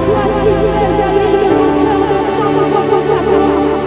Toi qui voulais aller de mon cœur, de sang,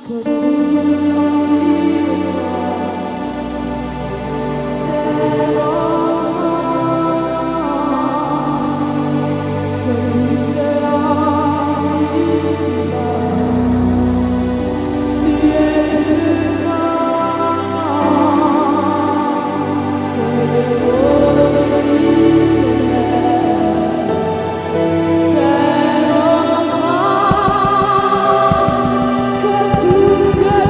Que tout ce que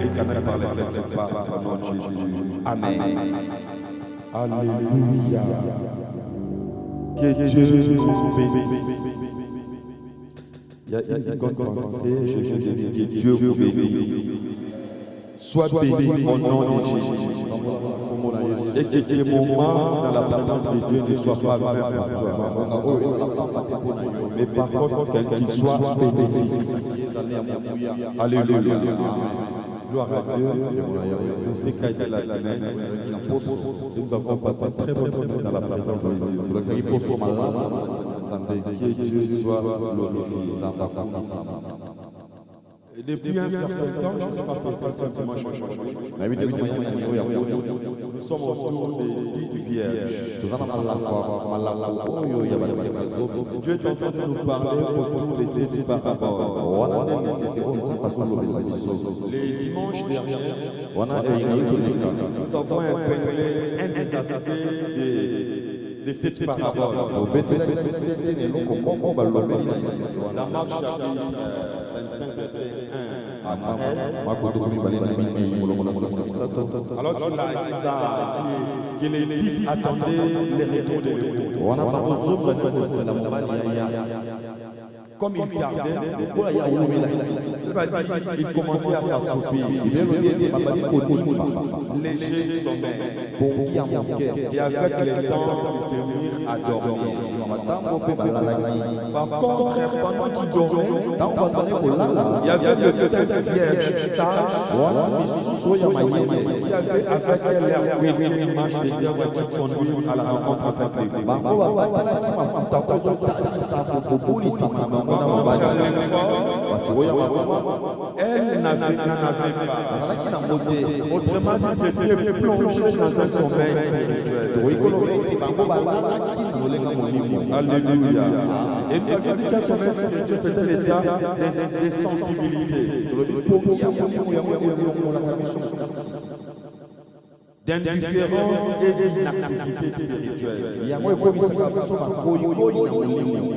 l'Éternel par lesquels tu parles au nom de Jésus. Amen. Alléluia. Que Dieu vous bénisse. Il y a une seconde pensée, je dis que Dieu vous bénisse. Sois béni au nom de Jésus. Et que ce moment dans la présence de Dieu ne soit pas vain pour toi. Mais par contre, qu'il soit bénéfique. Alléluia. Gloire à Dieu. On sait qu'a été la semaine. Nous avons passé très bonne semaine dans la présence de Dieu. Que Dieu soit glorifié. Et depuis un certain temps, je ne sais pas si c'est un dimanche. Nous sommes autour des 10 vierges. Dieu est en train de nous parler autour de ces 10 paraboles. Les dimanches derniers, nous avons imprégné un des aspects de ces paraboles. La Marc chapitre 25, verset 1 à 13. Alors qu'il les fils attendaient les retours de l'autre. Comme il tardait, il commençait à s'assoupir. Léger sommeil. Et avec le temps, il se mit à dormir. Par contre, pendant qu'il dormait, il y avait le saint vierge sage qui avait avec elle l'air l'image des œuvres qui conduisent à la rencontre avec Dieu. Elle n'avait pas. Autrement dit, c'était plongé dans un sommeil spirituel. Alléluia. Et nous avions dit qu'un sommeil spirituel, c'était l'état des sensibilités, d'indifférence et d'inactivité spirituelle.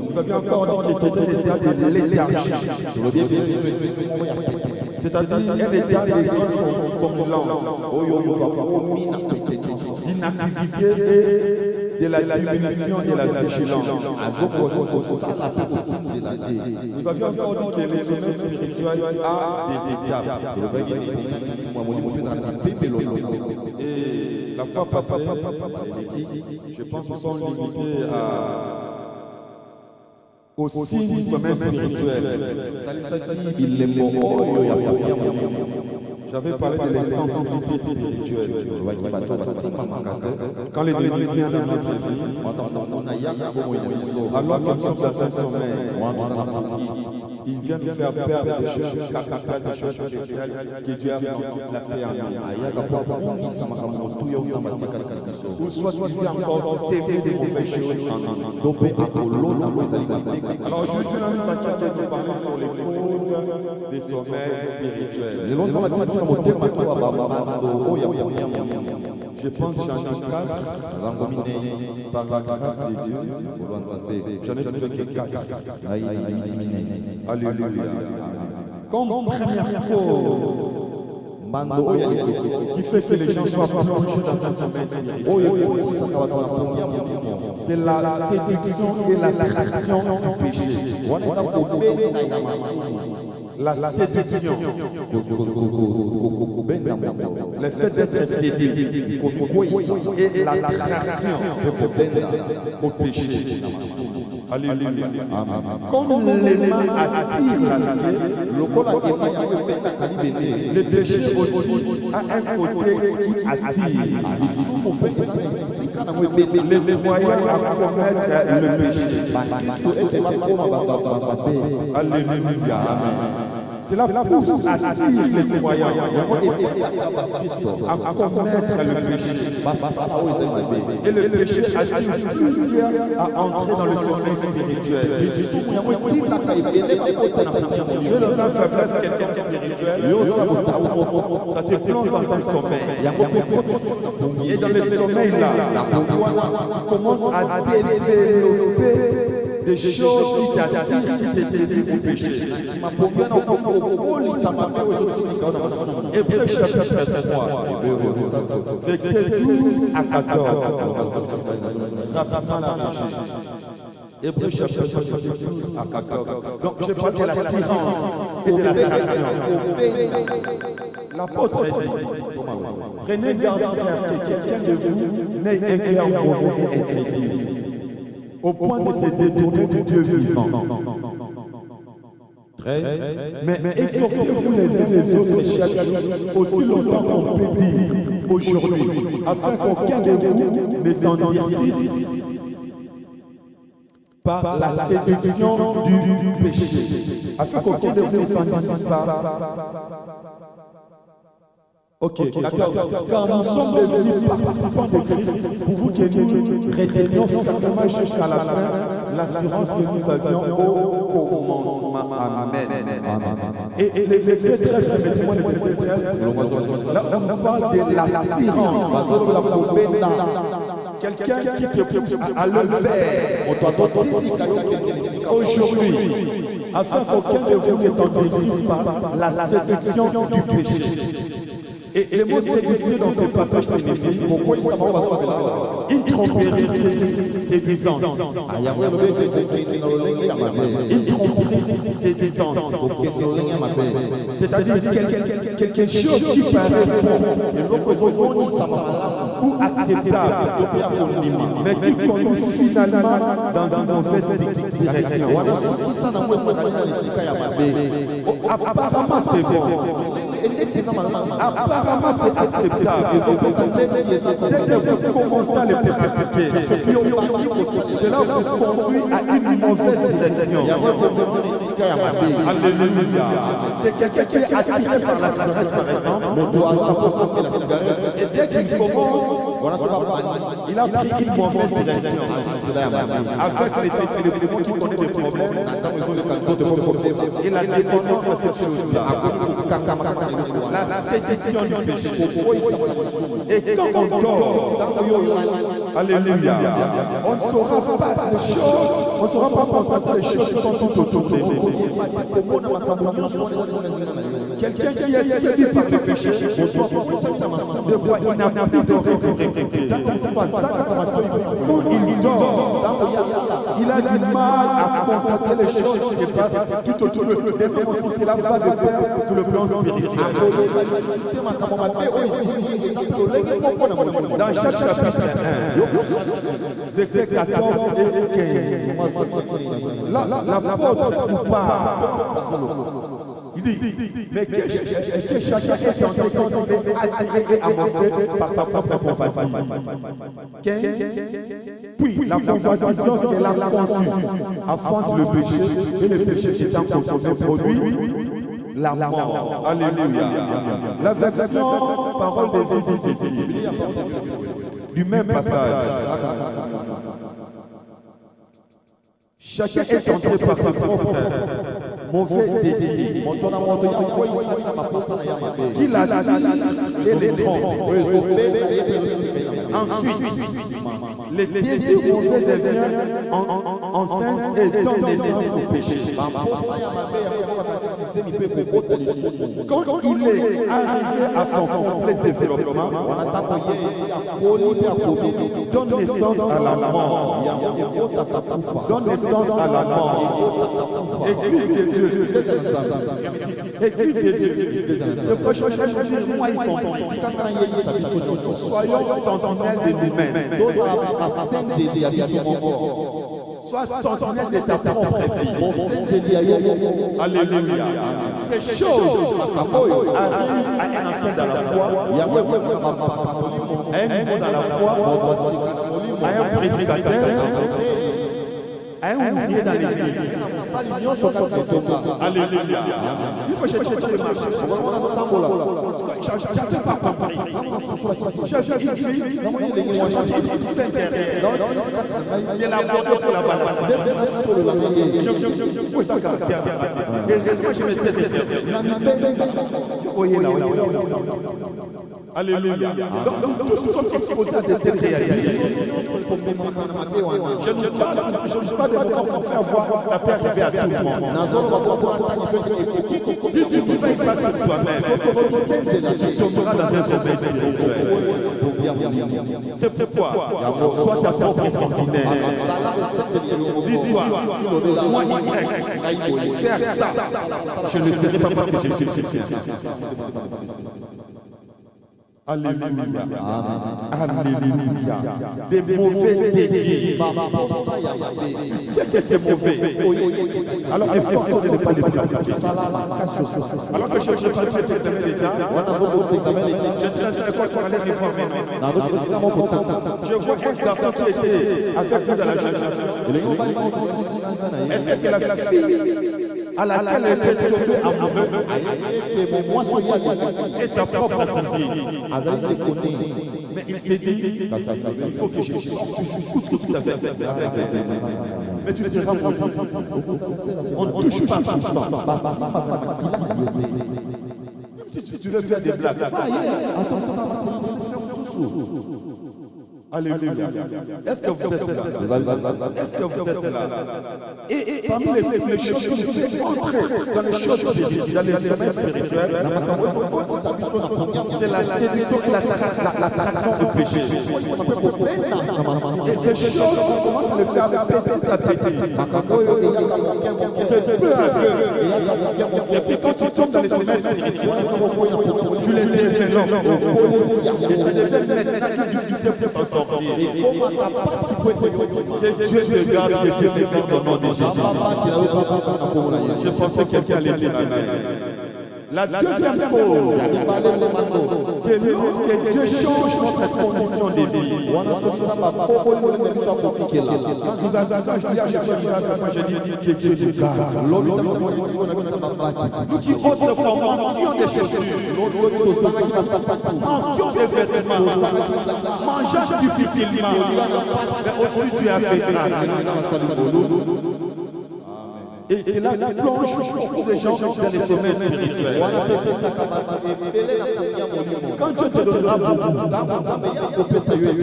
Nous avions encore dit que c'était l'état de léthargie. C'est-à-dire un état de grande somnolence, d'inactivité et de la diminution de la vigilance. Nous avions encore dit que le sommeil spirituel a des étapes. Et la fois passée, je pense qu'ils sont limités au signe du sommeil spirituel. J'avais parlé de l'insensibilité spirituelle. Quand l'ennemi vient dans notre vie, alors que nous sommes dans un sommeil, il vient nous faire perdre des choses capitales, des choses spéciales que Dieu a placées en nous. Ou soit il vient encore s'aimer des mauvaises choses en nous. Alors je vais nous parler sur les causes des sommeils spirituels. Je pense chapitre 4, par la grâce de Dieu. J'en ai trouvé que 4. Alléluia. Comme première cause qui fait que les gens soient plongés dans un sommeil spirituel, c'est la séduction et l'attraction du péché. La séduction, le fait d'être séduit et l'attraction au péché. Alléluia. Comme l'élément attire le péché aussi a un côté qui attire. Les moyens à commettre le péché. Alléluia. Cela pousse, attire les moyens à commettre le péché. Et le péché attire plusieurs à entrer dans le sommeil spirituel. Je leur donne faiblesse à quelqu'un spirituel, ça te plonge dans un sommeil. Et dans le sommeil là, tu commences à développer des choses qui t'attirent, qui te saisissent au péché. Hébreux chapitre 3, verset 12 à 14. Rapidement la marche. Hébreux chapitre 12 à 14. Donc je parle de l'attirance et de l'attraction. L'apôtre dit, prenez garde que quelqu'un de vous n'ait un cœur mauvais et incrédule, au point de se détourner du Dieu vivant. 13. Mais exhortez-vous les uns les autres chaque jour, aussi longtemps qu'on peut dire aujourd'hui, afin qu'aucun de vous ne s'endurcisse par la séduction du péché. Afin qu'aucun de vous ne s'endurcisse pas. Ok, d'accord. Car nous sommes devenus participants de Christ pour vous que nous retenions fermement jusqu'à la fin l'assurance que nous avions au commencement. Amen. Et les versets 13, mettez-moi les versets 13. Là, on parle de l'attirance. Quelqu'un qui te pousse à le faire aujourd'hui, afin qu'aucun de vous ne s'endurcisse par la séduction du péché. Et le mot séduction dans ce passage bénéfique, pourquoi il s'appelle une tromperie séduisante. Une tromperie séduisante. C'est-à-dire quelque chose qui paraît bon ou acceptable, mais qui conduit finalement dans une mauvaise direction. Apparemment c'est bon. Apparemment c'est acceptable. Dès que vous commencez à le pratiquer, cela vous conduit à une mauvaise direction. Alléluia. C'est quelqu'un qui est attiré par la cigarette par exemple. Et dès qu'il commence, il a pris une mauvaise direction. Avec les démons qui connaissent des problèmes, et la dépendance à cette chose-là. La séduction du péché. Et quand on dort, alléluia, on ne saura pas les choses, on ne saura pas constater les choses qui sont tout autour de nous. Quelqu'un qui est séduit par le péché, de quoi il n'a plus de regret. Quand il dort, il a du mal à constater les choses qui se passent tout autour de lui. Et même si cela va de pair sur le plan spirituel. Dans chaque chapitre 1, verset 14 et 15, l'apôtre nous parle. Il dit, mais que chacun est tenté quand il est attiré et amorcé par sa propre convoitise. 15. Puis la convoitise, lorsqu'elle a conçu, affronte le péché, et le péché étant consommé produit la mort. Alléluia. La version parole de vie ici, du même passage. Chacun est tenté par sa propre mauvais désir, qui l'attire et les trompe. Ensuite, les désirs mauvais deviennent enceintes et donnent naissance au péché. Quand il est arrivé à son complet développement, donne naissance à la mort. Donne naissance à la mort. Église de Dieu. Église de Dieu. Soyons sentinelles de nous-mêmes. Sois sentinelle de ta propre vie. Alléluia. Ces choses arrivent à un enfant dans la foi, à un niveau dans la foi, à un prédicateur, à un ouvrier dans l'église. Alléluia. Il faut chercher les marches. Je n'ai pas compris. Cherche une fille, il y a la porte pour la balance. Où est ton caractère? Est-ce que je me tais? Voyez là, Alléluia. Donc, tous sommes exposés à de telles réalités. Je ne suis pas des moments qu'on fait avoir, ça peut arriver à tout le monde. Si tu ne fais pas ça toi-même, tu tomberas dans un sommeil spirituel. C'est pourquoi, sois ta propre ordinaire. Dis-toi, moi, faire ça, je ne le ferai pas parce que je suis chrétien. Alléluia. Alléluia. Des mauvais désirs. C'est que c'est mauvais. Alors, efforce de ne pas les pratiquer. Alors que je prépare cet examen d'État, je tiens à l'école pour aller réformer. Je vois un garçon qui était avec vous dans la génération. Est-ce que la fille à laquelle elle était tombée amoureuse et sa propre cousine. Mais il s'est dit, il faut que je sorte tout à fait. Mais tu seras mon Dieu. On ne touche pas ça. Si tu veux faire des blagues, alléluia. Est-ce que vous êtes là? Est-ce que vous êtes là? Et parmi les choses qui nous font entrer dans les choses spirituelles, dans les domaines spirituels, c'est la séduction et l'attraction au péché. Et ces choses, on commence à le faire petit à petit. C'est peu à peu. Et puis quand tu tombes dans les domaines spirituels, tu les laisses et tu les laisses maintenant qui discutent pour s'en sortir. Que Dieu te garde, que Dieu te garde au nom de Jésus. Je pensais que quelqu'un allait dire amen. La deuxième chose, c'est lorsque Dieu change notre condition de vie. Quand il va je dis que Dieu te garde. Nous qui autrefois manquions des chaussures, manquions des vêtements, mangeant difficilement, mais aujourd'hui tu as fait grâce. Et c'est là que plonge beaucoup de gens dans les sommets spirituels. Quand Dieu te donnera beaucoup,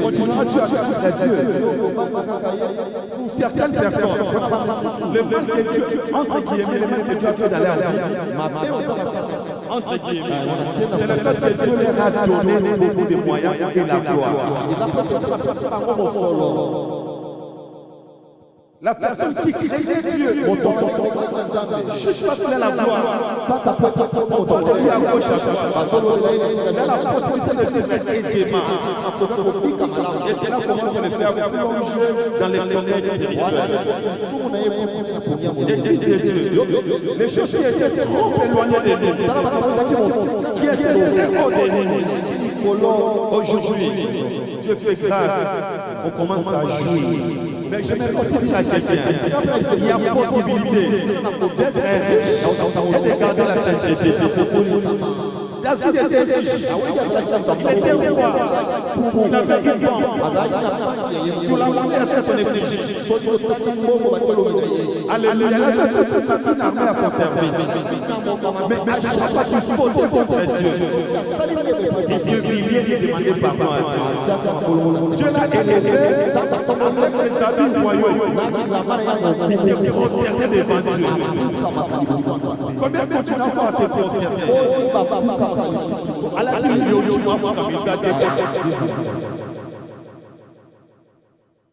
continueras tu à faire Dieu. Pour certaines personnes, le mal que Dieu, entre guillemets, le mal que Dieu a fait d'aller à la vie, entre guillemets, c'est le fait que Dieu leur a donné beaucoup de moyens et la gloire. La personne qui craignait Dieu, je ne cherche pas la gloire. On peut lui à gauche à droite. Il a la possibilité de le faire aisément. Et c'est là qu'on commence à le faire plonger dans les sommets spirituels. Les choses qui étaient trop éloignées de nous, qui étaient trop de nous, aujourd'hui, Dieu fait grâce. On commence à jouer. Mais je vais aussi dire à quelqu'un, il y a possibilité d'être riche et de garder la sainteté. David était riche, il était roi, il avait une banque, sous la main, il a fait son effigie. Alléluia, il a fait toute une armée à son service. Mais à chaque fois qu'il faut contre Dieu, il se humiliait et demandait pardon à Dieu. Dieu l'a élevé avec les habits royaux. Il s'est prosterné devant Dieu. Combien continue encore à se prosterner? À la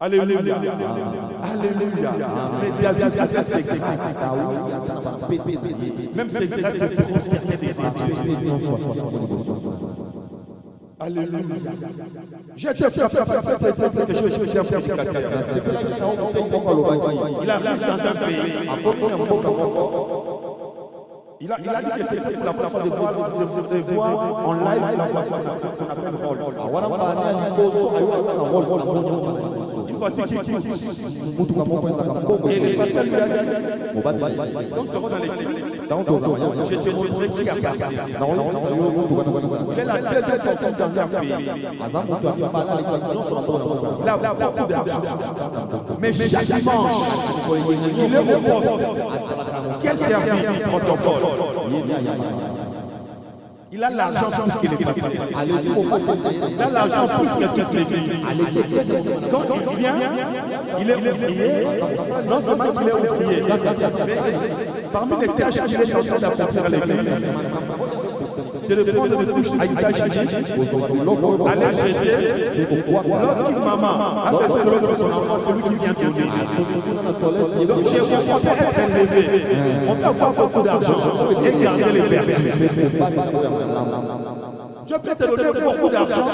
Alléluia. Alléluia. Alléluia. Mais David a fait ses grâces. Même ses grâces se prosterner devant Dieu. Alléluia. J'ai été fait que je suis un prédicateur. Il arrive dans un pays. Il a dit que c'était pour la première fois de voir en live la voiture qu'on appelle Rolls. Une voiture qui et les pasteurs lui a dit, quand nous serons dans l'église, je te montrerai qui appartient. Il est la deuxième personne dans un pays. Là, beaucoup d'argent. Mais chaque dimanche, il est au poste. Quel service protocole? Il a l'argent plus qu'il est passé. Il a l'argent plus que l'église. Quand il vient, il est ouvrier. Non seulement qu'il est ouvrier, parmi les tâches qu'il est en train d'apporter à l'église, c'est de prendre des touches à usage unique, aller chercher, lorsqu'une maman a besoin de l'autre son enfant, c'est lui qui vient donner. Donc chez vous, on peut être élevé, on peut avoir beaucoup d'argent et garder les vertus. Je peux te donner beaucoup d'argent,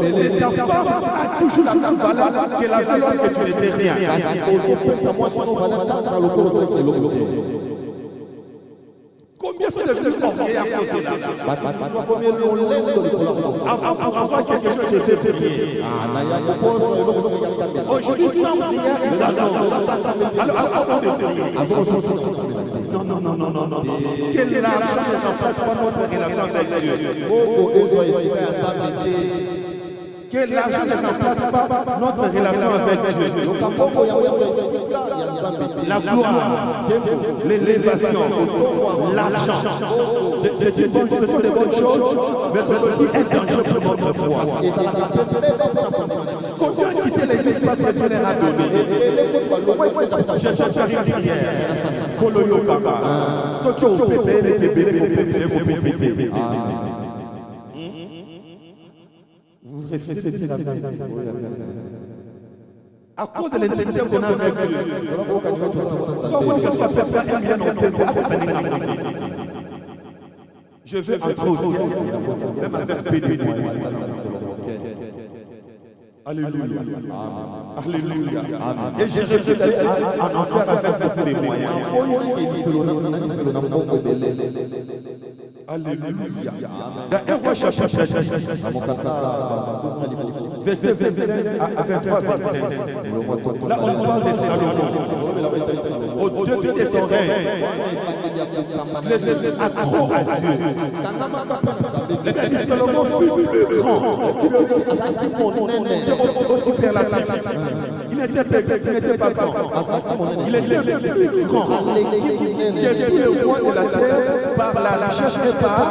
et ta femme a toujours la même valeur que la valeur que tu n'étais rien. Combien sont devenus orgueilleux à cause de l'argent? Avant pour avoir quelque chose, je t'ai prié. Aujourd'hui, sans prière, alors de prier. Non. Quel argent ne remplace pas notre relation avec Dieu? Quel argent ne remplace pas notre relation avec Dieu? La gloire, l'élévation, l'argent, c'est une bonne chose, ce sont des bonnes choses, mais c'est aussi un danger pour notre foi. Combien quitter l'église parce que Dieu leur a donné? Je cherche à une prière. Koloyo Papa. Ceux qui ont pété, les bébés, vous réfléchissez bien à cause de l'intimité qu'on a avec Dieu. Je veux entrer aussi, même avec pédé. Alléluia. Alléluia. Et j'ai réussi à en faire avec tous les moyens. Alléluia. Dans 1 Roi chapitre 10, verset 27 à 23, là on parle de Salomon. Au début de son règne, il était accro à Dieu. Le règne de Salomon fut plus grand. Aussi superlatif. Il n'était pas grand. Il était plus grand. Il était le roi de la terre par la recherche et par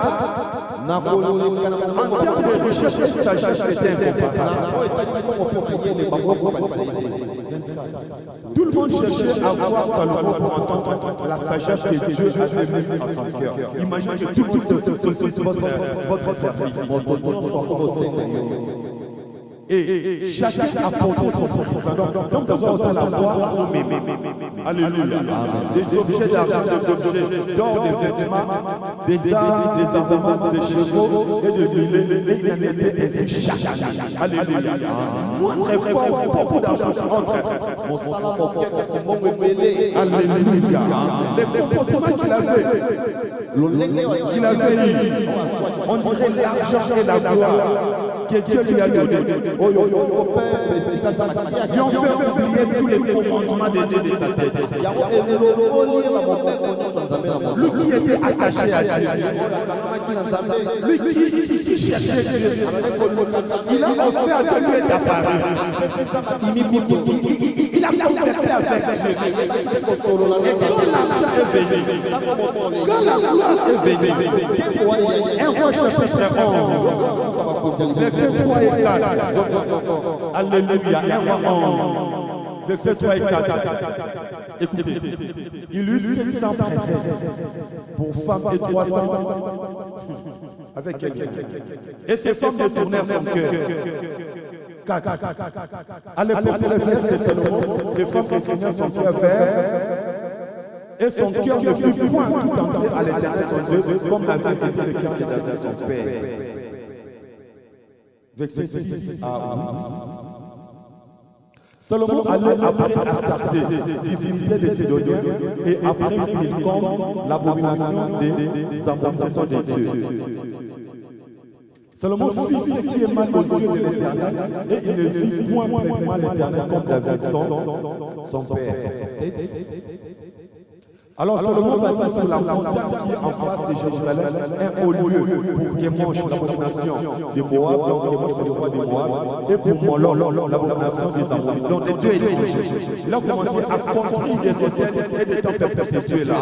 en termes de recherche et sagesse, c'était tout le monde cherchait à voir Salomon pour entendre la sagesse que Dieu a mise en son cœur. Imaginez que tout votre service. Et chacun a porté son sacerdoce. Donc, nous avons la voix au mémé. Alléluia. Des objets d'argent, des objets d'or, des vêtements, des armes, des armements, des chevaux et de l'huile. Et il en était ainsi chacun. Alléluia. Très fort, beaucoup d'argent entre. Mon salam, mon cœur, c'est mon révélé. Alléluia. Les comportements qu'il avait eu, on dirait l'argent et la gloire que Dieu lui a donné. Ils ont fait oublier tous les commandements de Dieu de sa tête. Lui qui était attaché à Dieu, lui qui cherchait Dieu, il a offert à Dieu d'être apparu. Il a conversé avec Dieu. Et quand l'argent est venu, quand la gloire est venue, 1 Roi chapitre 11, verset 3 et 4. Alléluia. 1 Roi 11, verset 3 et 4. Écoutez, il eut 600 princesses pour femmes et 300 avec quelqu'un. Et ces femmes détournèrent son cœur. À l'époque de l'Église de Salomon, ces femmes détournèrent son cœur vers. Et son cœur ne fut point tout entier à l'Éternel son Dieu, comme l'avait été le cœur de David son père. Verset 6 à 8. Salomon allait après Astarté, divinité des Sidoniens, et après Milcom, l'abomination des abominations des dieux. Salomon fit ce qui est mal aux yeux de l'Éternel, et il ne fit point pleinement l'Éternel comme David son père. Alors Salomon bâtit sur la montagne qui est en face de Jérusalem un haut lieu pour Kémosh, l'abomination des Moab, donc Kémosh c'est le roi des Moab, et pour Moloch, l'abomination des Ammonites. Donc des dieux étrangers. Il a commencé à construire des hôtels et des temples pour ces dieux-là.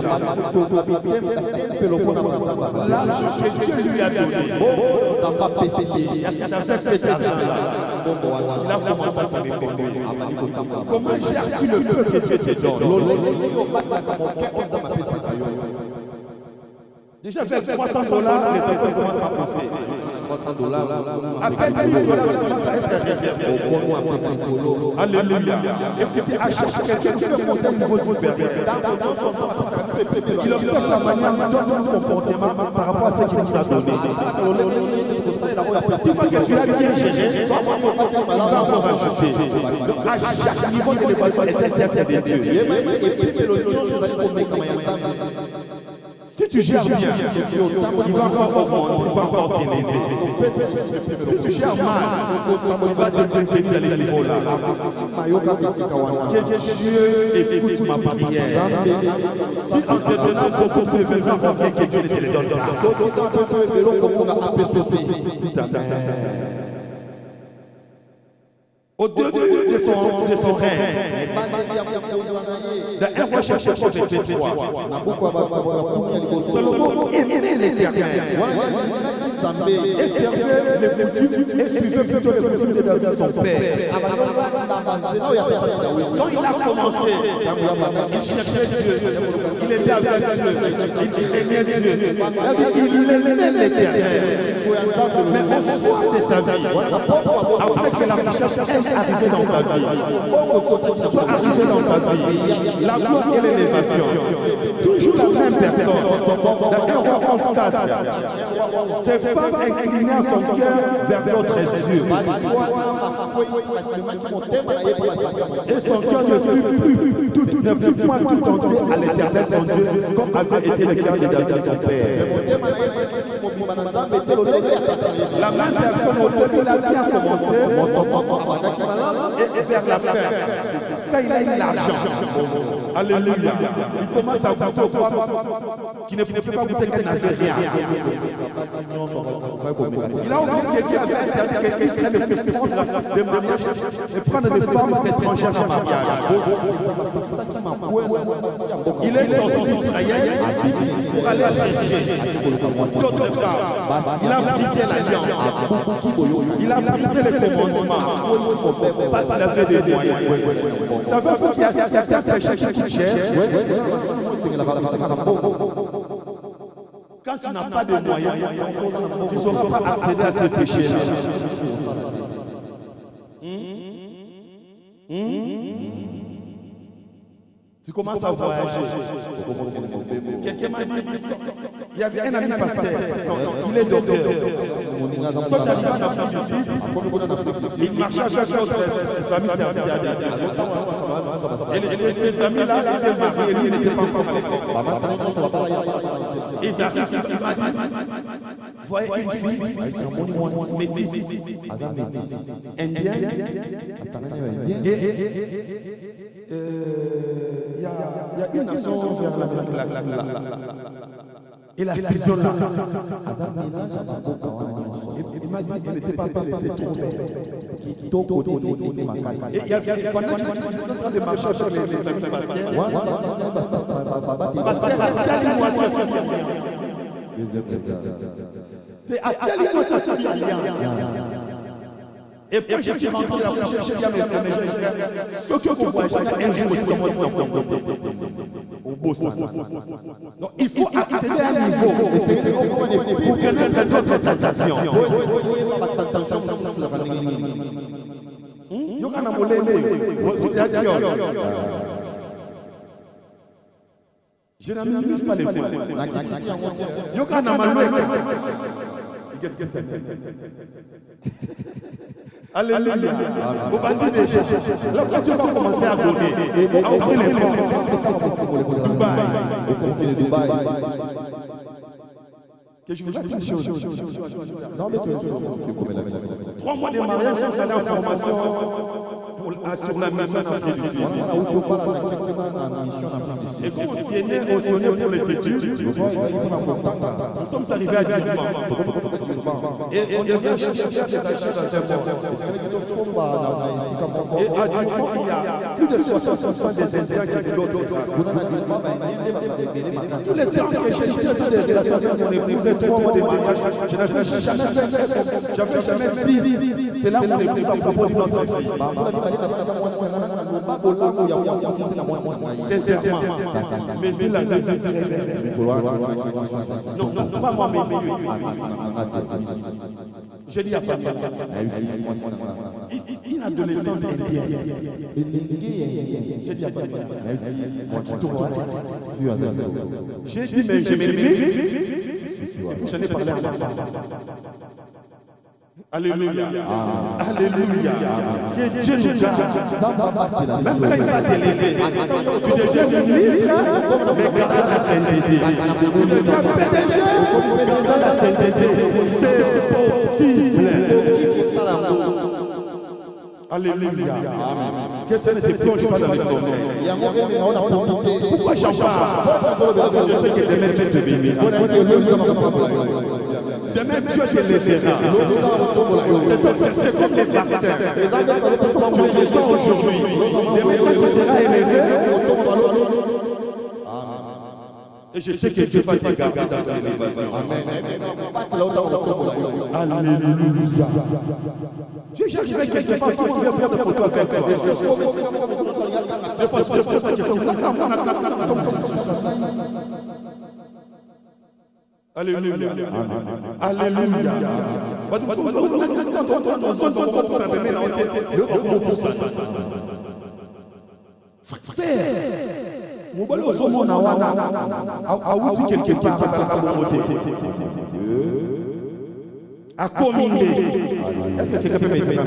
L'argent que Dieu lui a donné, il a commencé à s'en répondre. Comment gères-tu le peu que Dieu te donne? Déjà avec $300, les enfants commencent à passer. $300. À peine $1 000, commence à être réservé. Alléluia. Écoutez, à chaque quelqu'un qui fait monter le niveau de votre pervers, il observe la manière dont nous comportement par rapport à ce qu'il nous a donné. Si que tu as bien géré, on va encore rajouter. À chaque niveau de l'évaluation est interdit de Dieu. Si tu gères bien, il va encore augmenter, il va encore t'élever. Si tu gères mal, il va te détruire dans les niveaux là. Que Dieu écoute ma prière. Si en te donnant beaucoup de événements, que Dieu ne te les donne pas. Au début de son règne, dans 1 roi chapitre 23, Salomon aimait l'Éternel et servait les coutumes et suivait plutôt les coutumes de David son père. Quand il a commencé, il cherchait Dieu, il était avec Dieu, il aimait Dieu, il aimait l'Éternel. Mais au soir de sa vie, après que la recherche arrivé dans sa vie, soit arrivé dans sa vie, la gloire et l'élévation, toujours la même personne. Dans 1 roi 11:4, ces femmes inclinaient son cœur vers d'autres dieux. Et son cœur ne fut point tout entier à l'Éternel son Dieu, comme avait été le cœur de David son père. La même personne au début, il a bien commencé, et vers la fin, quand il a eu l'argent, alléluia, il commence à goûter aux femmes qui ne pouvaient pas goûter, qu'elles n'avaient rien. Il a oublié que Dieu avait interdit qu'Israël ne puisse prendre des mariages et prendre des femmes étrangères en mariage. Il est sorti d'Israël pour aller chercher d'autres femmes. Il a brisé l'alliance. Il a brisé les commandements. Parce qu'il avait des moyens. Ça veut dire qu'il y a certains péchés qui te cherchent. Quand tu n'as pas de moyens, tu ne sauras pas accéder à ces péchés-là. Tu commences à voyager. Quelqu'un m'a dit, il y avait un ami pasteur, il est docteur. Son ami en Afrique du Sud, il marchait avec d'autres amis serviteurs. Et ces amis-là étaient mariés, lui n'était pas encore à l'école. Il arrive, il m'a dit, voyez une fille avec un monument métis, indien, il y a une nation vers l'Amérique latine. Et la fusion là. Il m'a dit qu'il n'était pas belle, il était trop belle. Et il y avait, pendant que j'étais en train de marcher sur les amis parce qu'à tel mois, ça suffit rien. À tel mois, ça suffit rien. Et puis je suis rentré dans la chercher bien mes frères. Ce que vous voyez, un jour, il commence au beau sens. Donc il faut accéder à un niveau pour connaître d'autres tentations. Je n'amuse pas les fois. Alléluia. Au bandit des gens. Là, quand tu vas commencer à donner, à ouvrir les portes. Dubaï. Que je vous dise une chose. Non, mais 3 mois de mariage, vous allez en formation sur la mission d'Afrique du Sud. Et quand on s'y est né, on s'y est né pour les études. Nous sommes arrivés à Durban. Et on devait chercher des achats dans un monde. Et à Durban, il y a plus de 60% des Indiens qui sont de l'autre côté. Tous les temps que j'ai été de la société de mon épouse, 3 mois de mariage, je n'avais jamais fait, j'avais jamais pris. C'est là où mon épouse a proposé notre fille. Sincèrement, mais c'est la vie. Non, pas moi, mais je dis à papa, une adolescence indienne. Je dis à papa, j'ai dit, mais je m'aimais. Et puis j'en ai parlé à ma femme. Alléluia. Alléluia. Que Dieu nous garde. Même quand il va t'élever, tu deviens ministre, mais garde la sainteté. Tu deviens PDG, garde la sainteté. C'est possible. Alléluia. Que ça ne te plonge pas dans les sommeils. Pourquoi j'en parle? Parce que je sais que demain tu te béniras. Demain Dieu te bénira. C'est comme les vaccins. Tu le prends aujourd'hui. Demain quand tu seras élevé. Et je sais que Dieu va te garder dans l'élévation. Alléluia. Dieu, j'arrivais quelque part, comment faire des photos avec des Alléluia. Alléluia. quelque part à commander. Est-ce que quelqu'un peut m'aider?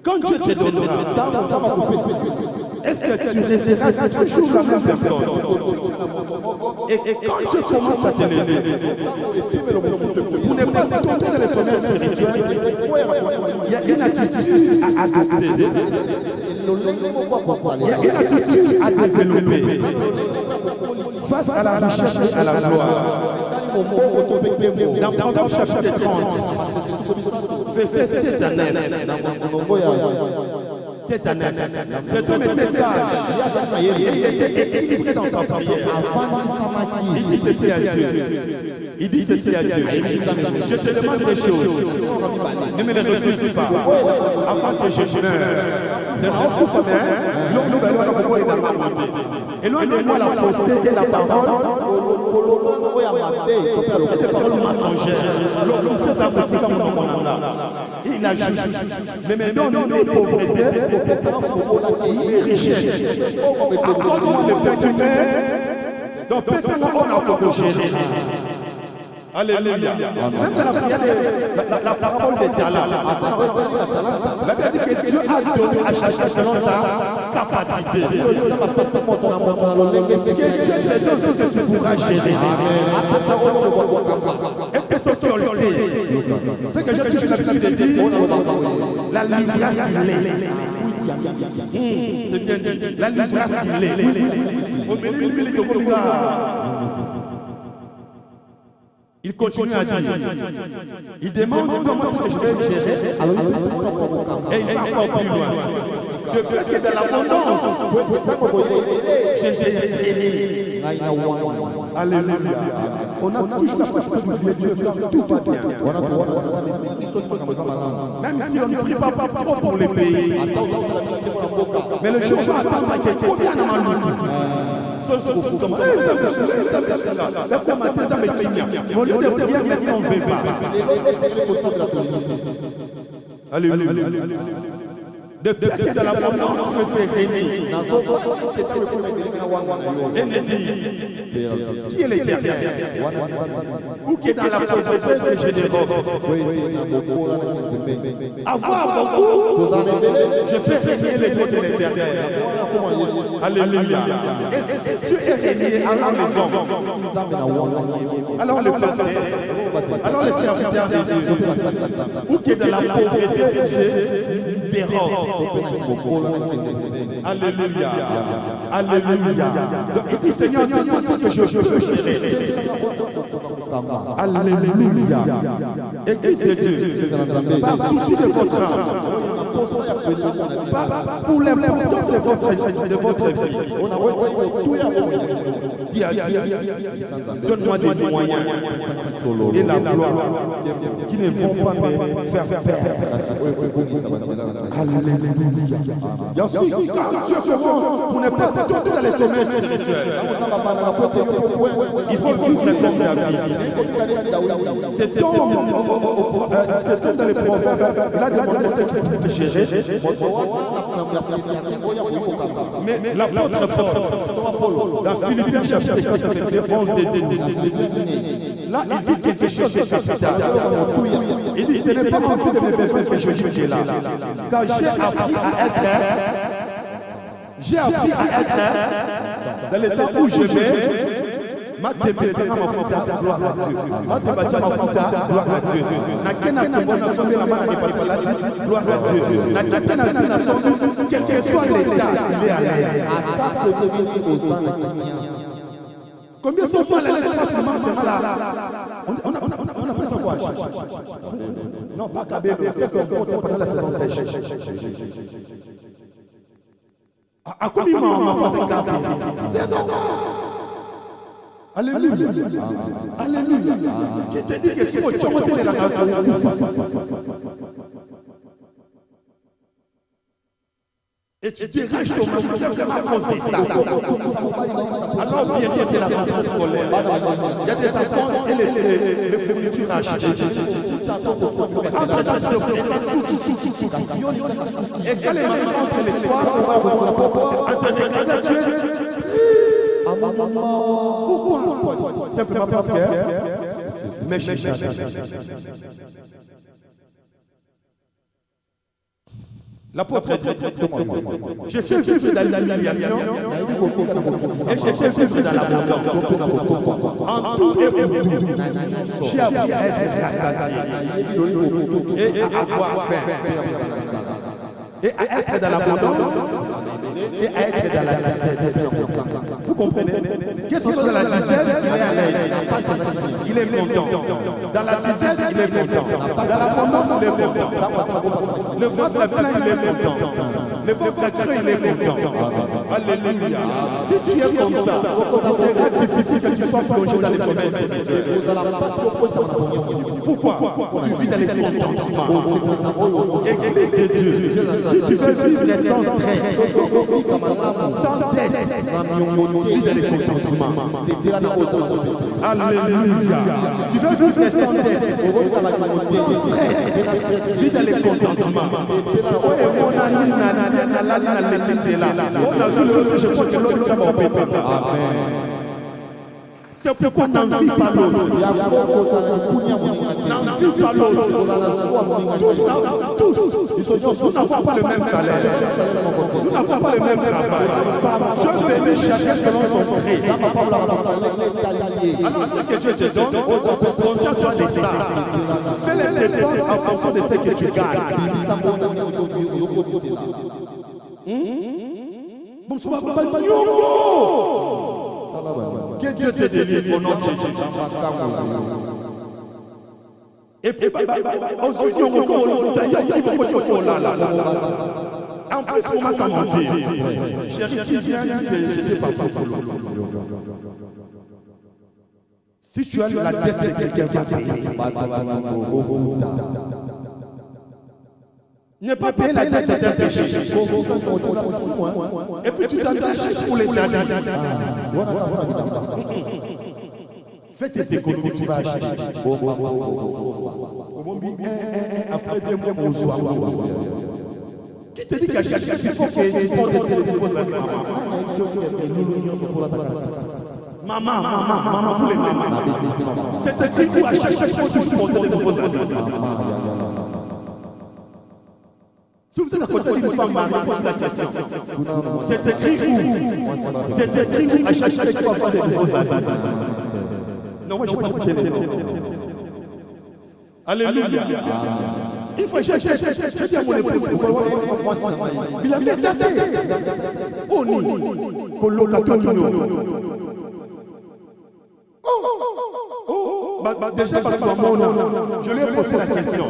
Quand Dieu te donnera, est-ce que tu resteras toujours la même personne? Et quand tu commences à te lever, pour ne pas tomber dans les sommets spirituels, il y a une attitude à adopter. Il y a une attitude à développer face à la richesse et à la gloire. Dans Proverbe chapitre 30, verset 7 à 9. Cet homme était sage, il était équilibré dans sa prière. Il dit ceci à Dieu. Il dit ceci à Dieu. Je te demande des choses. Ne me les refuse pas. Afin que je meure. C'est un coup fameux. Et loin de moi la fausseté et la parole. Et des paroles mensongères. Il a jugé. Mais maintenant, nous sommes pauvreté. Richesse. Accorde-moi le pain du main. Donc, personne on a encore géré. Alléluia. Même dans la prière, la parole des talents. La Bible dit que Dieu a donné à chacun selon sa capacité. Que Dieu te donne ce que tu pourras gérer. Et que ce qui ce que j'ai toujours l'habitude de dire, la livrance du lait. C'est bien dit. La livrance du lait. Il continue à dire. Il demande comment est-ce que je vais gérer. Et il va encore plus loin. Je veux que dans l'abondance, je gérer. Alléluia. On a toujours la foi de Dieu. Tout va bien. Même si on ne prie pas trop pour les pays. Mais le jour va attendre à quelqu'un. Combien en a au lieu de prier, maintenant on ne veut pas. Alléluia. Depuis que dans l'abondance, on peut régner. Et ne dit, qui est l'Éternel? Ou qui est dans la pauvreté de généraux? Avoir beaucoup, je peux régner les mots de l'Éternel. Alléluia. Et Dieu est régné, alors les hommes. Alors le passé. Alors les serviteurs de Dieu, ou qui est dans la pauvreté, j'ai des robes. Alléluia. Alléluia. Et puis Seigneur, dis-moi ce que je peux gérer. Alléluia. Église de Dieu, par souci de votre âme, pour l'importance de votre vie. Donne-moi des moyens et la gloire qui ne vont pas me faire perdre. Alléluia. Pour ne pas tomber dans les sommets spirituels, il faut suivre les tombes David. C'est dans les prophètes, là, demandez ce que gérer. Mais l'apôtre Paul, dans Philippiens chapitre 4, là, il dit quelque chose de capital. Il dit, ce n'est pas en fait de mes besoins que je juge là. Car j'ai appris à être dans les temps où je vais. Ma tébétra ma fouta, gloire à Dieu. Ma tébétra ma fouta, gloire à Dieu. Na kena kona sombe la mana ipapala, gloire à Dieu. Na kena na sombe, quel que soit l'état, il est à l'aise. Combien sont fois la on a pris son quoi? Non, pas Kabé, c'est qu'on pendant la saison sèche. À combien m'a pas Kabé? C'est ça. Alléluia. Alléluia. Qui te dit que si vous chantez la et tu dégages ton mari à cause de ça. Alors bien que c'est la rentrée scolaire, il y a des vacances et les fermeturages. Et quand les mamans rentrent les soirs, entre les Dieu. Pourquoi? Simplement parce que mais l'apôtre dit, je sais vivre dans l'humiliation et je sais vivre dans l'abondance. En tout et pour tout, j'ai appris à être rassasié et à avoir faim. Et à être dans l'abondance et à être dans la disette. Vous comprenez? Qu'est-ce que dans la disette? Il est à l'aise. Il est content. Dans la disette, il est content. Dans l'abondance, il est content. Le ventre est plein, il est content. Le ventre est creux, il est content. Alléluia. Si tu es comme ça, c'est difficile que tu sois plongé dans les domaines. Pourquoi? Tu vis dans les contentements. Église de Dieu. Si tu veux vivre les sans stress, sans dette, vis dans les contentements. Alléluia. Tu veux vivre les sans dette, sans stress, vis dans les contentements. Je crois que l'autre va opérer ça. C'est pourquoi n'en vis pas l'autre. N'en vis pas l'autre. Tous. Nous n'avons pas le même salaire. Nous n'avons pas le même travail. Je vais aimer chacun selon son prix. Alors, ce que Dieu te donne, contente-toi de ça. Fais les dépenses en fonction de ce que tu gagnes. Bonsoir, papa. Que Dieu te délivre au nom de Jésus. Et puis, en plus, on m'a ça mentir. Chérie, si viens, j'étais pas pour l'eau. Si tu as la dette de quelqu'un, va payer. Ne pas payer la dette, c'est un péché. Et puis tu t'attaches pour les années. Fais tes économies, tu vas acheter. Après 2 mois, bonsoir. Qui te dit qu'à chaque fois qu'il faut que tu portes des téléphones maman, vous les mamans. C'est écrit où à chaque fois que tu portes des téléphones. Si vous êtes à côté d'une femme, pose la question. C'est écrit où? C'est écrit où à chaque fois que tu portes des téléphones. Non, moi je n'ai pas écouté les noms. Alléluia. Une fois, j'ai dit à mon époux, il a mis sa tête. Oh, non. Déjà, je lui ai posé la question.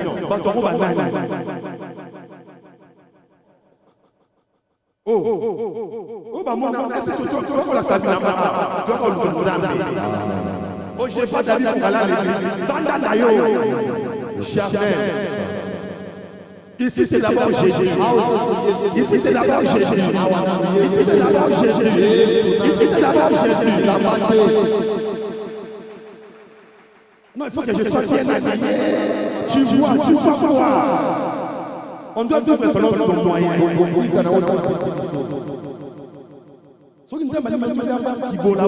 Oh, j'ai pas d'avis pour aller à l'église. Jamais. Ici, c'est d'abord Jésus. Ici, c'est d'abord Jésus. Ici, c'est d'abord Jésus. Ici, c'est d'abord Jésus. Non, il faut que je sois bien habillé. Tu vois quoi? On doit vivre selon ton moyen. Ce qui nous dit, qui bola,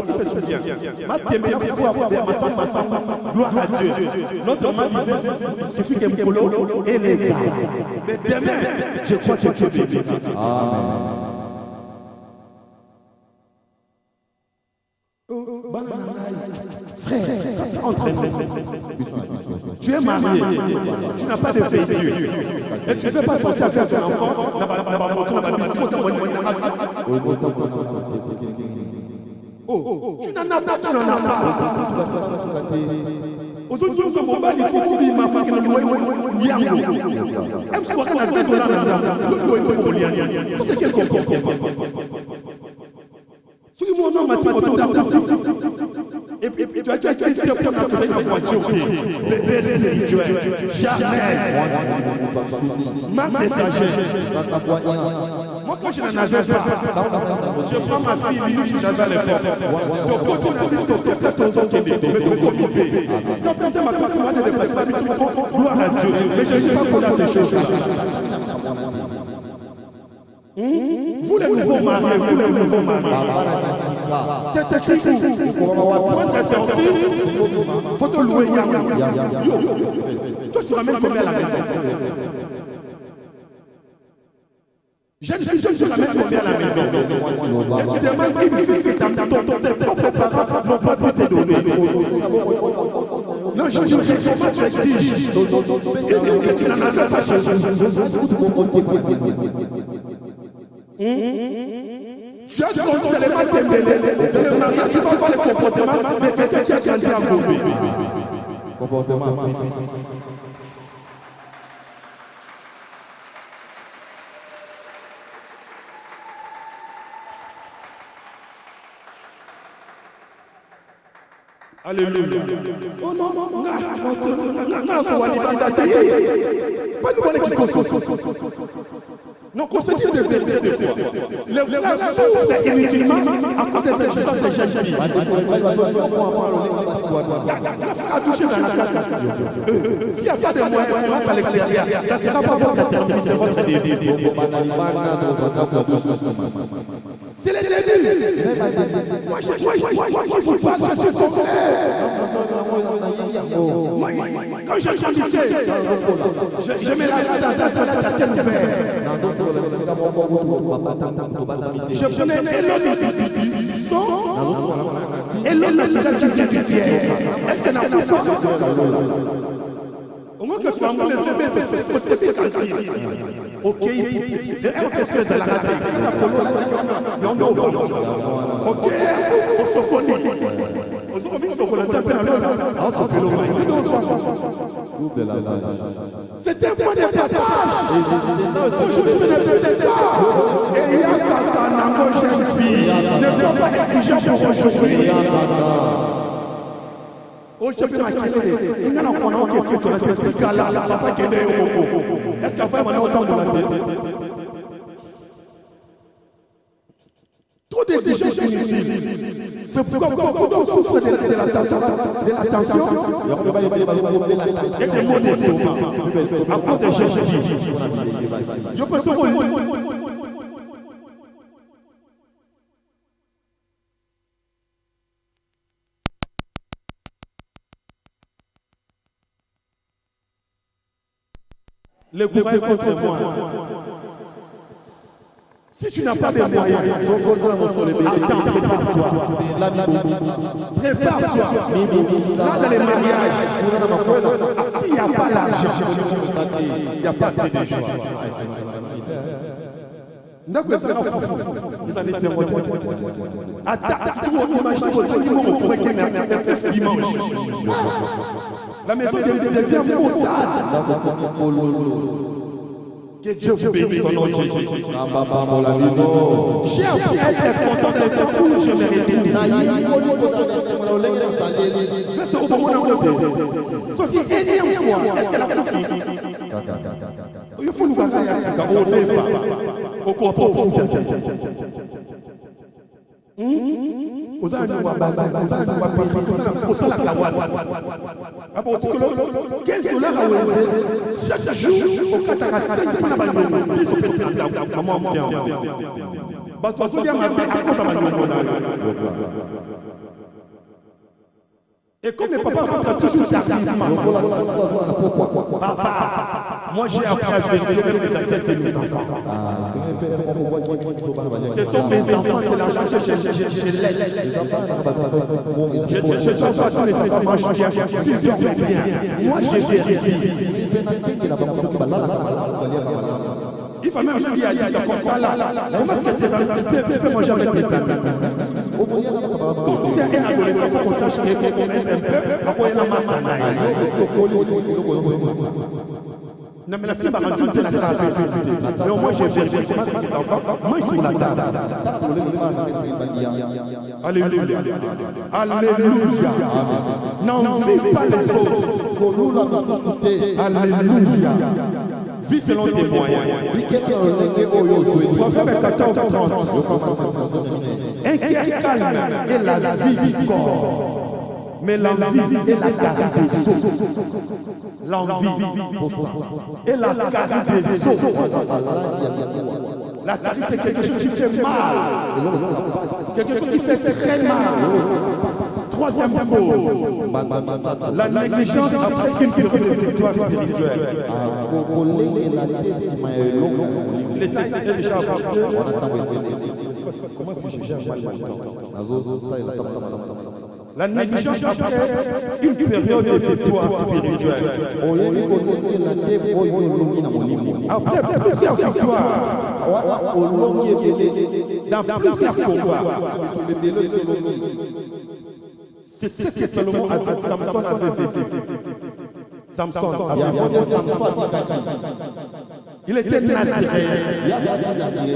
qui fait bien. Ma téméra, il faut avoir ma femme, gloire à Dieu. Notre maman disait, il suffit qu'un polo et les gars. Mais demain, je crois que tu es bébé. Frère, ça c'est entraînement. Tu es marié, tu n'as pas de véhicule. Et tu ne fais pas penser à faire ton enfant. Oh, tu n'en as pas. Aujourd'hui, comme on va dire, ma femme qui est c'est quel et puis tu as quelqu'un qui a une voiture jamais. Manque de sagesse. Moi, quand je n'en avais pas, je prends ma fille, je j'avais les portes. Donc, quand tu n'as vu ton gloire à Dieu. Mais je ne sais pas pour ces choses-là. Vous les nouveaux mariés, c'est écrit où? Pour être sorti, il faut te louer. Toi, tu ramènes combien à la maison? Jeune fille, tu ramènes combien à la maison? Et tu demandes une fille que tes propres parents n'ont pas pu te donner. Non, je dis, comment tu exiges? Et dis que tu n'en as pas chez eux. Tu as connu tellement t'aimer, le mariage, tu vas voir le comportement de quelqu'un qui a grandi à Gombe. Comportement Alléluia. Oh non, non, conséquence de vérité de foi. Les frères souffrent inutilement à cause des exigences de Jésus. A touché dans la carte. S'il n'y a pas de moyens, on va faire l'extérieur. Ça ne sera pas votre éternité, c'est votre début. C'est les débuts. Moi, il faut pas que je suis son frère. Quand j'ai grandissé, je mets la main dans la tête ouverte. Je prenais Elon du son et l'autre naturel qui vient du ciel. Est-ce que n'a pas ça? Au moins que ce soit un les ok, de espèce de la raté. Ok, c'était un point de passage. Aujourd'hui, ce n'est plus le cas. Et il y a Katanango, jeune fille. Ne sois pas exigeant pour aujourd'hui. Oh, je peux m'acquitter. Il y a un enfant qui fait sur ce petit cas-là. Papa qui est né au Congo. Est-ce qu'à faire maintenant autant de la tête? Trop d'exigences inutiles. C'est pourquoi on souffre de la tension et des maux d'estomac à cause des Jésus. Je peux se rouler. Le courage contre moi. Si tu n'as pas de moyens, attends, prépare-toi. Prépare-toi. Là, dans les mariages, s'il n'y a pas l'argent, il n'y a pas assez de joie. Vous allez faire votre dimanche. La maison devient maussade. Que Dieu vous bénisse au nom de Jésus. J'ai appris à être content des temps où je méritais. C'est au moment où on est. Énième fois, est-ce qu'elle a compris? Il faut nous baser au corps. Vous allez voir, chaque jour, au Qatar, et comme les papas rentrent toujours tardivement, papa, moi j'ai appris à vérifier les assiettes de mes enfants. Ce sont mes enfants, c'est l'argent que je laisse. Je dois voir tous les enfants manger bien, s'ils dorment bien. Moi je vérifie. Il faut même dire à Dieu comme ça là. Comment est-ce que tes enfants peuvent manger avec tes amis? Quand c'est un adolescent, il faut qu'on sache qu'il faut qu'on aide un peu. Après, il y a la masse. Non, mais la fille va rajouter la table. Mais au moins, j'ai vérifié comment c'est cet enfant mange sur la table. Alléluia. Alléluia. N'en vis pas les autres. Alléluia. Vis selon tes moyens. Proverbe 14:30. Un cœur calme est la vie du corps, mais l'envie est la garde des os. L'envie est la garde des os. La carie, c'est quelque chose qui fait mal. Quelque chose qui fait très mal. Troisième cause, la négligence après une période de victoire spirituelle. L'État est déjà avancé. Comment est-ce que je gère mal le temps? La négligence après une période de victoire spirituelle. Après plusieurs victoires, dans plusieurs combats, c'est ce que Salomon a fait. Samson avait vécu. Samson avait il était naziré.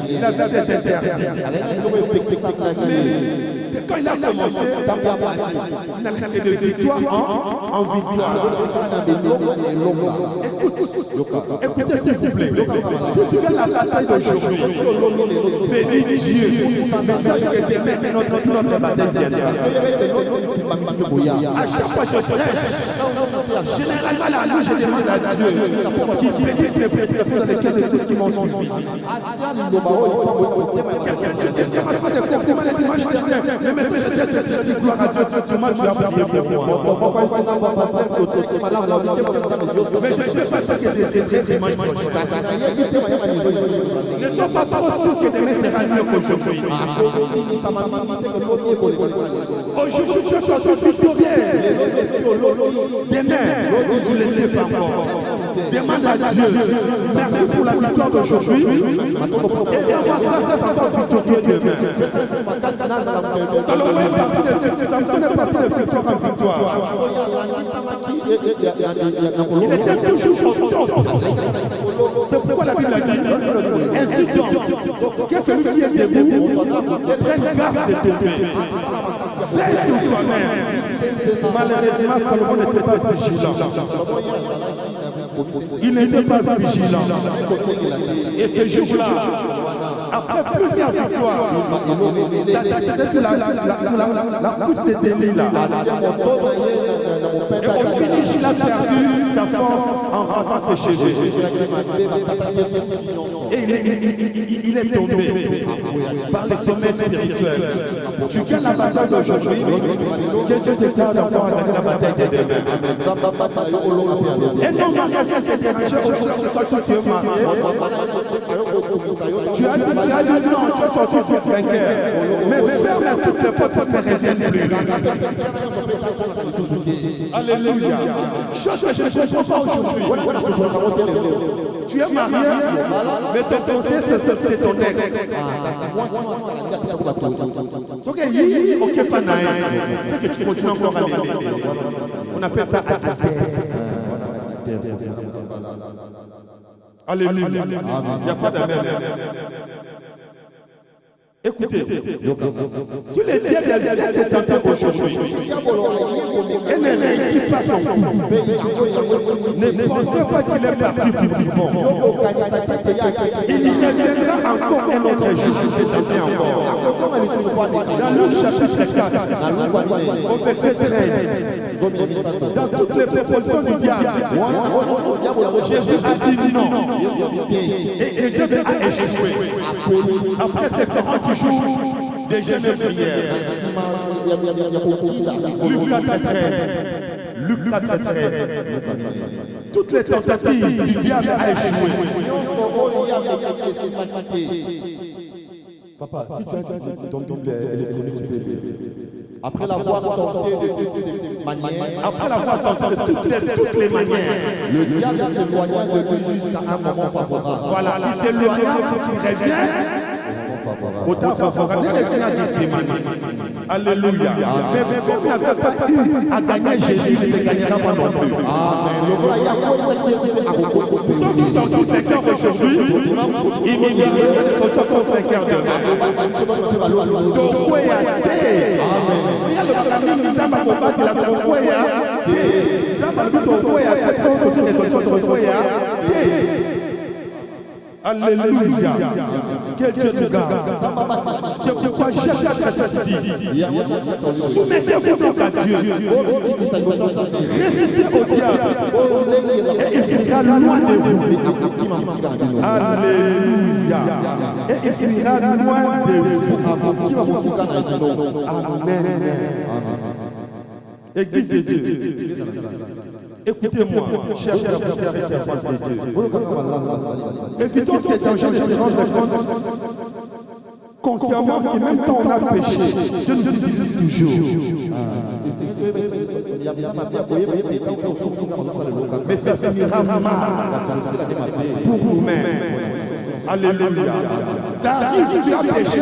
Il avait des interdits. Mais quand il a commencé, il n'a fait de victoire en victoire. Écoutez s'il vous plaît. Si tu veux la bataille d'aujourd'hui, bénis Dieu. Message que demain est notre bataille dernière. À chaque fois je prêche, généralement la nuit je demande à Dieu qu'il bénisse mes prédictions dans lesquelles de tout ce qui m'en suffit. Le message de Dieu, c'est de gloire à Dieu. Comment tu as prié pour moi? Mais je ne sais pas ce que des dimanches. Ne sois pas trop sûr que demain sera mieux qu'aujourd'hui. Aujourd'hui, tu es victorieux. Demain, tu ne le sais pas encore. Demande à Dieu. Merci pour la victoire d'aujourd'hui. Et on va grâce encore victorieux demain. Salomon est parti de Samson est parti de victoire en victoire. Il était toujours content. C'est pourquoi la Bible a dit ainsi donc, que celui qui est debout prenne garde de tomber. Veille sur toi-même. Malheureusement, Salomon n'était pas vigilant. Il n'était pas vigilant. Et ce jour-là, après plusieurs victoires, c'était sur la pousse des délits là. Et au finish, il a perdu sa force en rentrant chez Jésus. Et il est tombé par les sommets spirituels. Tu gagnes la bataille d'aujourd'hui, que Dieu te garde encore à gagner la bataille de demain. Et non, mariage, c'est dérangé aujourd'hui quand tu es marié. Tu as dit non, tu es sorti sur 5 heures. Mais ferme toutes les portes pour ne revienne plus. Alléluia. Chose que je ne comprends pas aujourd'hui. Tu es marié, mais ton conseil, c'est ton ex. Ok, pas naïf. C'est que tu continues encore à l'aimer. On appelle ça alléluia. Il n'y a pas d'amen. Écoutez, si les diables est tenté aujourd'hui et ne réussit pas son coup, ne pensez pas qu'il est parti publiquement. Il y reviendra encore un autre jour, je vais tenter encore. Dans Luc chapitre 4, au verset 13, dans toutes les propositions du diable, Jésus a dit non. Et Dieu a échoué. Après ces 40 jours de jeûne et prière. Luc 4, 13. Toutes les tentatives du diable a échoué. Papa, si tu as ton Bible électronique, tu peux lire. Après l'avoir tenté de toutes ces manières, toutes les manières, le diable s'éloigna de lui jusqu'à un moment favorable. Voilà, il s'éloigna pour qu'il revienne au temps favorable. Alléluia. Mais comme il n'avait pas eu à gagner Jésus, il ne gagnera pas non plus. Sauf qu'ils sont tous les cœurs aujourd'hui, ils me disent qu'ils sont tous les cœurs demain. Donc, il y a le camin qui t'a pas combattu la Tokoya. T'as pas le Tokoya, t'as pas le Tokoya. Alléluia. Que Dieu te garde. C'est pourquoi chacun cette dit. Soumettez-vous donc à Dieu. Résistez au diable. Et il sera loin de vous. Alléluia. Et il sera loin de vous. Amen. Église de Dieu. Écoutez-moi, chers frères et sœurs de Dieu. Évitons ces dangers de se rendre compte consciemment que même quand on a péché, Dieu nous utilise toujours. Mais ça finira mal pour vous-même. Alléluia. Ça arrive, tu as péché,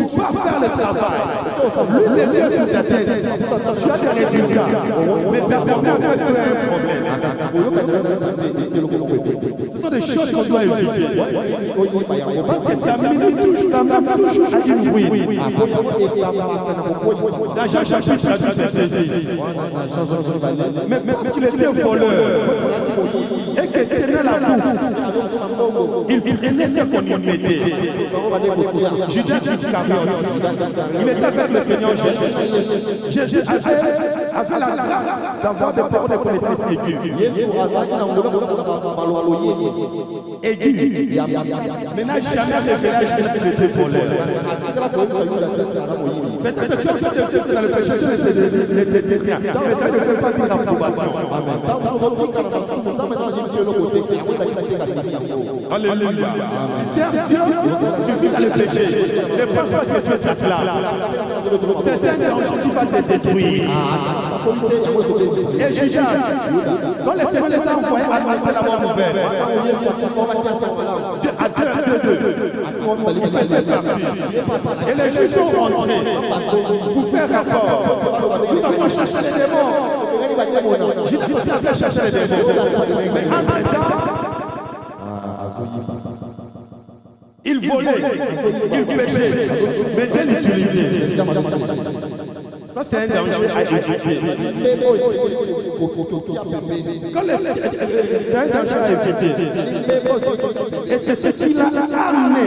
tu vas faire le travail. Lui, les sur ta tête, tu as des résultats. Mais permanent, en fait, tu as un problème. Ce sont des choses qu'on doit éviter. Parce que ça mène toujours à une ruine. Dans Jean chapitre 6, mais parce qu'il était voleur et qu'il tenait la bourse, il prenait ce qu'on lui mettait. Judas Iscariote, il était avec le Seigneur Jésus. Jésus avait la grâce d'avoir des paroles de connaissance aiguës. Mais n'a jamais révélé à Jésus qu'il était voleur. Peut-être que tu as fait de faire le péché, tu es détenu. Mais ça ne fait pas dire l'approbation. Alléluia. Tu sers Dieu, tu vis dans le péché. Ne pense pas que Dieu t'acclame. C'est un danger qui va te détruire. Et Judas, quand le Seigneur les a envoyés à annoncer la bonne nouvelle, à deux, il faisait partie. Et les Juifs sont rentrés pour faire rapport. Nous avons cherché les démons. Judas aussi a fait chercher les démons. Mais entre-temps, il volait, il péchait, mais Dieu l'utilisait. Ça, c'est un danger à éviter. C'est un danger à éviter. Et c'est ce qui l'a amené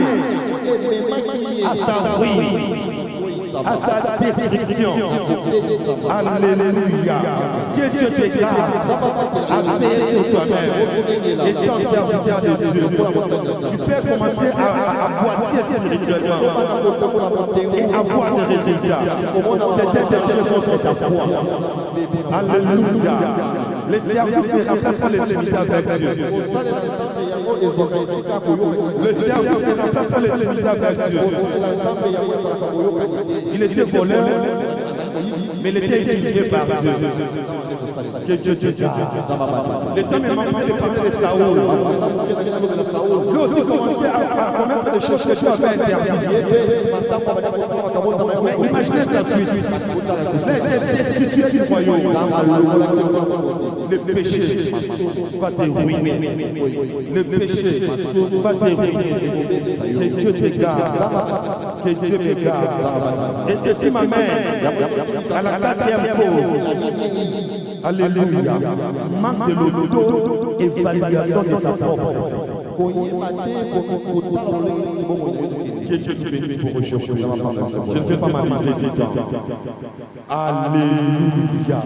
à sa ruine, à sa destruction. Alléluia. Que Dieu te garde à veiller sur toi-même. Et ton serviteur de Dieu, tu peux commencer à boiter spirituellement et avoir des résultats. C'est un danger contre ta foi. Alléluia. Les services ne remplacent pas les limites avec Dieu. Le service ne remplace pas les limites avec Dieu. Il était voleur, Mais l'été est utilisé par Dieu. Que Dieu te garde. Le temps est manqué de parler de Saoul. Lui aussi commençait à commettre des choses que Dieu avait interdites. Mais imaginez sa suite. Vous êtes destitué du royaume. Le péché va te ruiner. Le péché va te ruiner. Que Dieu te garde. Que Dieu me garde. Et ceci m'amène à la quatrième cause. Alléluia. Manque de l'auto-évaluation de sa propre. Que Dieu te bénisse pour rechercher. Je ne fais pas ma misère. Alléluia.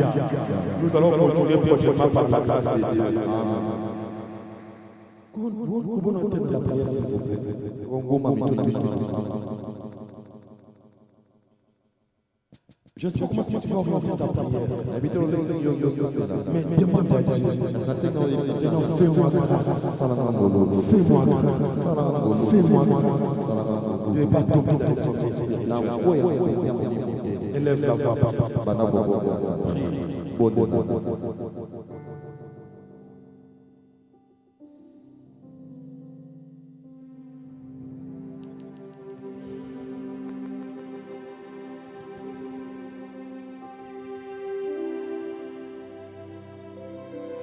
Nous allons continuer prochainement par la grâce de Dieu. La prière, j'espère que tu vas augmenter ta prière. Mais demande à Dieu. Seigneur, fais-moi grâce. Fais-moi grâce. Fais-moi grâce. Je ne vais pas tomber dans son esprit. Élève la voix, papa.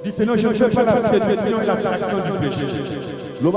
Dis Seigneur, je ne fais pas la séduction et l'attraction du péché.